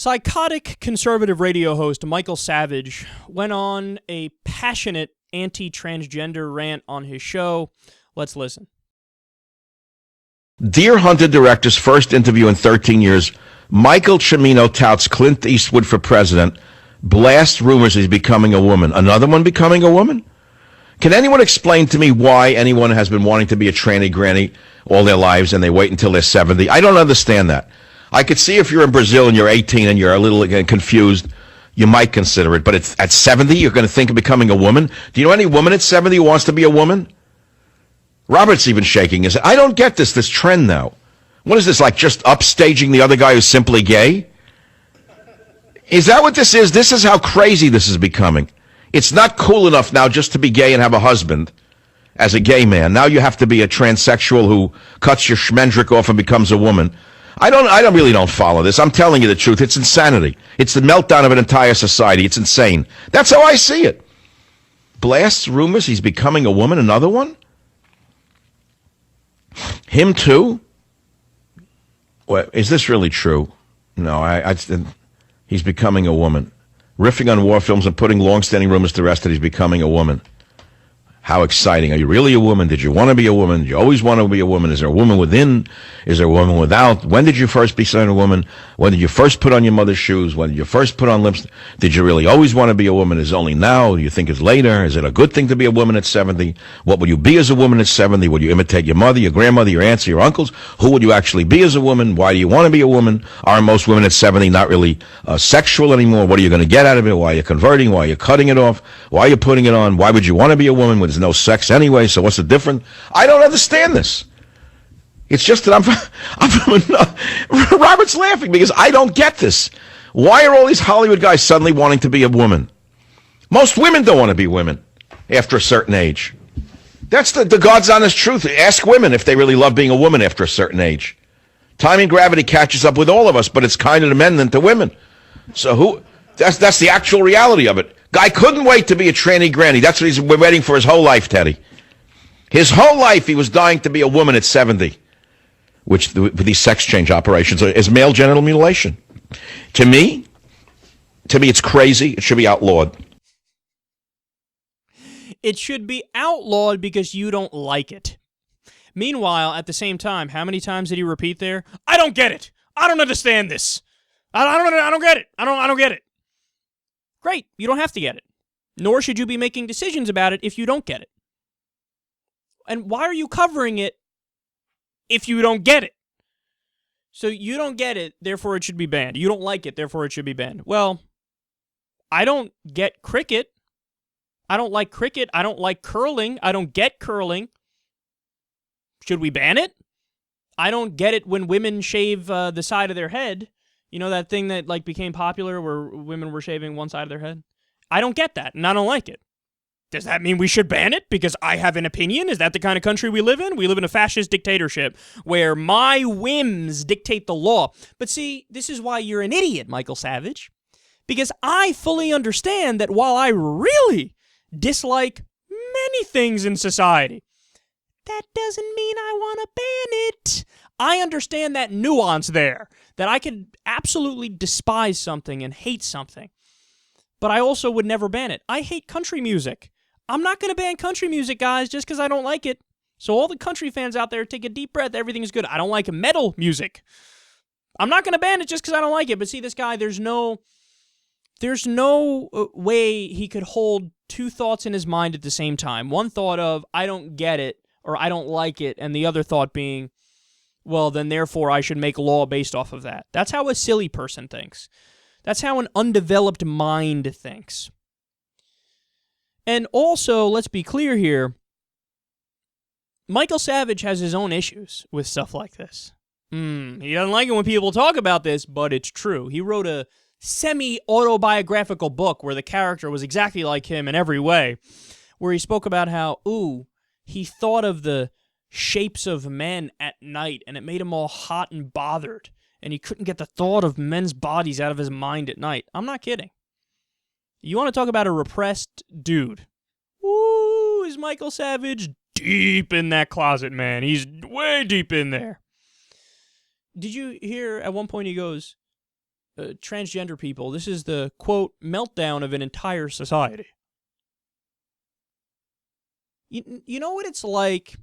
Psychotic conservative radio host Michael Savage went on a passionate anti-transgender rant on his show. Let's listen. Deer Hunter director's first interview in 13 years. Michael Cimino touts Clint Eastwood for president. Blasts rumors he's becoming a woman. Another one becoming a woman? Can anyone explain to me why anyone has been wanting to be a tranny granny all their lives and they wait until they're 70? I don't understand that. I could see if you're in Brazil and you're 18 and you're a little confused, you might consider it. But it's, at 70, you're going to think of becoming a woman? Do you know any woman at 70 who wants to be a woman? Robert's even shaking his head. I don't get this trend now. What is this, like just upstaging the other guy who's simply gay? Is that what this is? This is how crazy this is becoming. It's not cool enough now just to be gay and have a husband as a gay man. Now you have to be a transsexual who cuts your schmendrick off and becomes a woman. I really don't follow this. I'm telling you the truth. It's insanity. It's the meltdown of an entire society. It's insane. That's how I see it. Blasts rumors he's becoming a woman. Another one? Him too? Well, is this really true? No, he's becoming a woman. Riffing on war films and putting long-standing rumors to rest that he's becoming a woman. How exciting. Are you really a woman? Did you want to be a woman? Did you always want to be a woman? Is there a woman within? Is there a woman without? When did you first become a woman? When did you first put on your mother's shoes? When did you first put on lipstick? Did you really always want to be a woman? Is it only now? Do you think it's later? Is it a good thing to be a woman at 70? What will you be as a woman at 70? Will you imitate your mother, your grandmother, your aunts, your uncles? Who would you actually be as a woman? Why do you want to be a woman? Are most women at 70 not really sexual anymore? What are you going to get out of it? Why are you converting? Why are you cutting it off? Why are you putting it on? Why would you want to be a woman when there's no sex anyway? So what's the difference? I don't understand this. It's just that Robert's laughing because I don't get this. Why are all these Hollywood guys suddenly wanting to be a woman? Most women don't want to be women after a certain age. That's the God's honest truth. Ask women if they really love being a woman after a certain age. Time and gravity catches up with all of us, but it's kinder to men than to women. So that's the actual reality of it. Guy couldn't wait to be a tranny granny. That's what he's been waiting for his whole life, Teddy. His whole life he was dying to be a woman at 70, which with these sex change operations is male genital mutilation. To me, it's crazy. It should be outlawed. It should be outlawed because you don't like it. Meanwhile, at the same time, how many times did he repeat there? I don't get it. I don't understand this. I don't get it. I don't get it. Great. You don't have to get it. Nor should you be making decisions about it if you don't get it. And why are you covering it if you don't get it? So you don't get it, therefore it should be banned. You don't like it, therefore it should be banned. Well, I don't get cricket. I don't like cricket. I don't like curling. I don't get curling. Should we ban it? I don't get it when women shave the side of their head. You know that thing that became popular where women were shaving one side of their head? I don't get that, and I don't like it. Does that mean we should ban it because I have an opinion? Is that the kind of country we live in? We live in a fascist dictatorship where my whims dictate the law. But see, this is why you're an idiot, Michael Savage. Because I fully understand that while I really dislike many things in society, that doesn't mean I want to ban it. I understand that nuance there, that I could absolutely despise something and hate something. But I also would never ban it. I hate country music. I'm not going to ban country music, guys, just because I don't like it. So all the country fans out there, take a deep breath. Everything's good. I don't like metal music. I'm not going to ban it just because I don't like it. But see, this guy, there's no way he could hold two thoughts in his mind at the same time. One thought of, I don't get it, or I don't like it, and the other thought being, well, then therefore I should make law based off of that. That's how a silly person thinks. That's how an undeveloped mind thinks. And also, let's be clear here, Michael Savage has his own issues with stuff like this. He doesn't like it when people talk about this, but it's true. He wrote a semi-autobiographical book where the character was exactly like him in every way, where he spoke about how, he thought of the shapes of men at night, and it made him all hot and bothered, and he couldn't get the thought of men's bodies out of his mind at night. I'm not kidding. You want to talk about a repressed dude? Ooh, is Michael Savage deep in that closet, man. He's way deep in there. Did you hear at one point he goes, transgender people, this is the, quote, meltdown of an entire society. You know what it's like?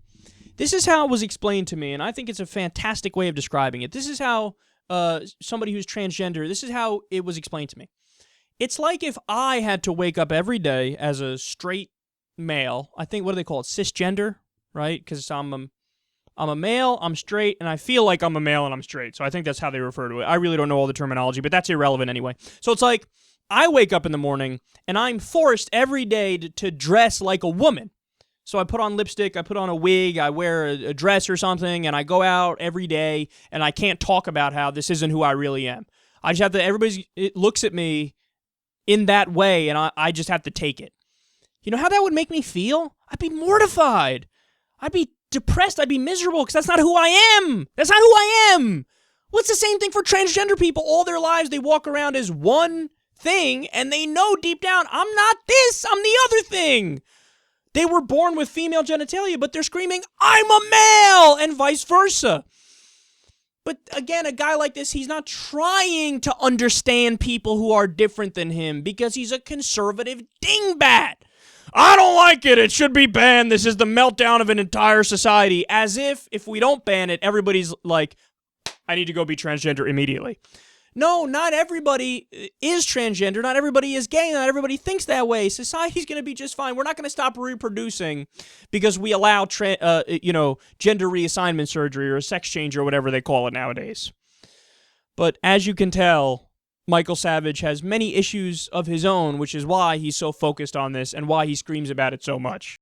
This is how it was explained to me, and I think it's a fantastic way of describing it. This is how somebody who's transgender, this is how it was explained to me. It's like if I had to wake up every day as a straight male. I think, what do they call it? Cisgender, right? Because I'm a male, I'm straight, and I feel like I'm a male and I'm straight. So I think that's how they refer to it. I really don't know all the terminology, but that's irrelevant anyway. So it's like I wake up in the morning and I'm forced every day to dress like a woman. So I put on lipstick, I put on a wig, I wear a dress or something, and I go out every day, and I can't talk about how this isn't who I really am. I just have to, it looks at me in that way, and I just have to take it. You know how that would make me feel? I'd be mortified. I'd be depressed. I'd be miserable, because that's not who I am. That's not who I am. Well, it's the same thing for transgender people. All their lives, they walk around as one thing, and they know deep down, I'm not this, I'm the other thing. They were born with female genitalia, but they're screaming, I'm a male, and vice versa. But again, a guy like this, he's not trying to understand people who are different than him because he's a conservative dingbat. I don't like it. It should be banned. This is the meltdown of an entire society. As if we don't ban it, everybody's like, I need to go be transgender immediately. No, not everybody is transgender. Not everybody is gay. Not everybody thinks that way. Society's going to be just fine. We're not going to stop reproducing because we allow, gender reassignment surgery or a sex change or whatever they call it nowadays. But as you can tell, Michael Savage has many issues of his own, which is why he's so focused on this and why he screams about it so much.